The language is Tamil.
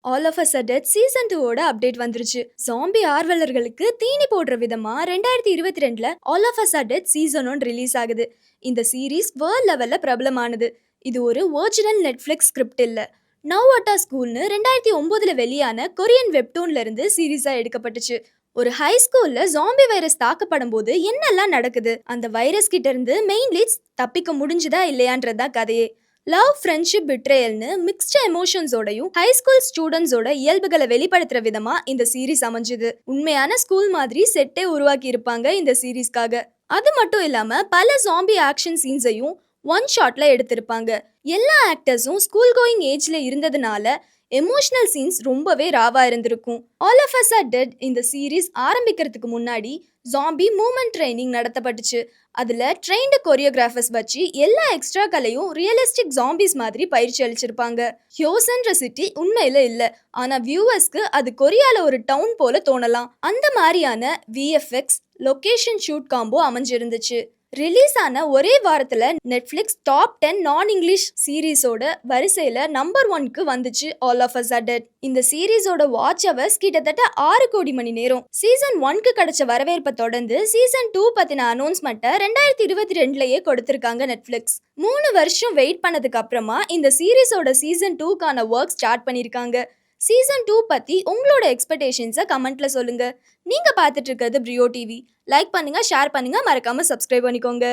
All of a sudden season 2 ஓட அப்டேட் வந்துருச்சு. ஜாம்பி ஆர்வலர்களுக்கு தீனி போடுற விதமா 2022ல all of a sudden season 1 release ஆகுது. இந்த சீரீஸ் வேர்ல்ட் லெவல்ல பிரபலமானது. இது ஒரு ஒரிஜினல் நெட்ஃபிளிக்ஸ் ஸ்கிரிப்ட் இல்ல. நவ் அட்டா ஸ்கூல்னு 2009ல வெளியான கொரியன் வெப்டூன்ல இருந்து சீரீஸா எடுக்கப்பட்டுச்சு. ஒரு ஹை ஸ்கூல்ல ஜாம்பி வைரஸ் தாக்கப்படும் போது என்னெல்லாம் நடக்குது, அந்த வைரஸ் கிட்ட இருந்து மெயின் லீட்ஸ் தப்பிக்க முடிஞ்சுதா இல்லையான்றதுதான் கதையே. லவ், ஃப்ரெண்ட்ஷிப், பிட்ரேயல்னு மிக்ஸ்டு எமோஷன்ஸோடையும் ஹை ஸ்கூல் ஸ்டூடெண்ட்ஸோட இயல்புகளை வெளிப்படுத்துற விதமா இந்த சீரீஸ் அமைஞ்சுது. உண்மையான ஸ்கூல் மாதிரி செட்டே உருவாக்கி இருப்பாங்க இந்த சீரீஸ்க்காக. அது மட்டும் இல்லாம பல ஜாம்பி ஆக்ஷன் சீன்ஸையும் ஒன் ஷாட்ல எடுத்திருப்பாங்க. எல்லா ஆக்டர்ஸும் ஸ்கூல் கோயிங் ஏஜ்ல இருந்ததுனால எமோஷனல் சீன்ஸ் ரொம்பவே ராவா இருந்திருக்கும். All of Us Are Dead இந்த சீரீஸ் ஆரம்பிக்கிறதுக்கு முன்னாடி ஜாம்பி மூமெண்ட் ட்ரைனிங் நடத்தப்பட்டுச்சு. அதுல ட்ரெயின்டு கொரியோகிராஃபர்ஸ் வச்சு எல்லா எக்ஸ்ட்ரா கலையும் ரியலிஸ்டிக் ஜாம்பிஸ் மாதிரி பயிற்சி அளிச்சிருப்பாங்க. ஹியோசன்ற சிட்டி உண்மையில இல்ல, ஆனா வியூவர்ஸ்க்கு அது கொரியால ஒரு டவுன் போல தோணலாம். அந்த மாதிரியான விஎஃப்எக்ஸ் லொகேஷன் ஷூட் காம்போ அமைஞ்சிருந்துச்சு. ரிலீஸ் ஆன ஒரே வாரத்துல நெட்ஃபிளிக்ஸ் டாப் 10 நான் இங்கிலீஷ் சீரீஸோட வரிசையில நம்பர் 1க்கு வந்துச்சு All of Us Are Dead. இந்த சீரீஸோட வாட்ச் ஹவர்ஸ் கிட்டத்தட்ட 6 கோடி மணி நேரம். சீசன் 1க்கு கிடைச்ச வரவேற்பை தொடர்ந்து சீசன் 2 பத்தின அனௌன்ஸ்மெண்ட்டை 2022லயே கொடுத்திருக்காங்க நெட்ஃபிளிக்ஸ். 3 வருஷம் வெயிட் பண்ணதுக்கு அப்புறமா இந்த சீரீஸோட சீசன் 2க்கான ஒர்க் ஸ்டார்ட் பண்ணிருக்காங்க. சீசன் 2 பத்தி உங்களோட எக்ஸ்பெக்டேஷன்ஸை கமெண்ட்ல சொல்லுங்க. நீங்க பார்த்துட்டு இருக்கிறது பிரியோ டிவி. லைக் பண்ணுங்க, ஷேர் பண்ணுங்க, மறக்காம சப்ஸ்கிரைப் பண்ணிக்கோங்க.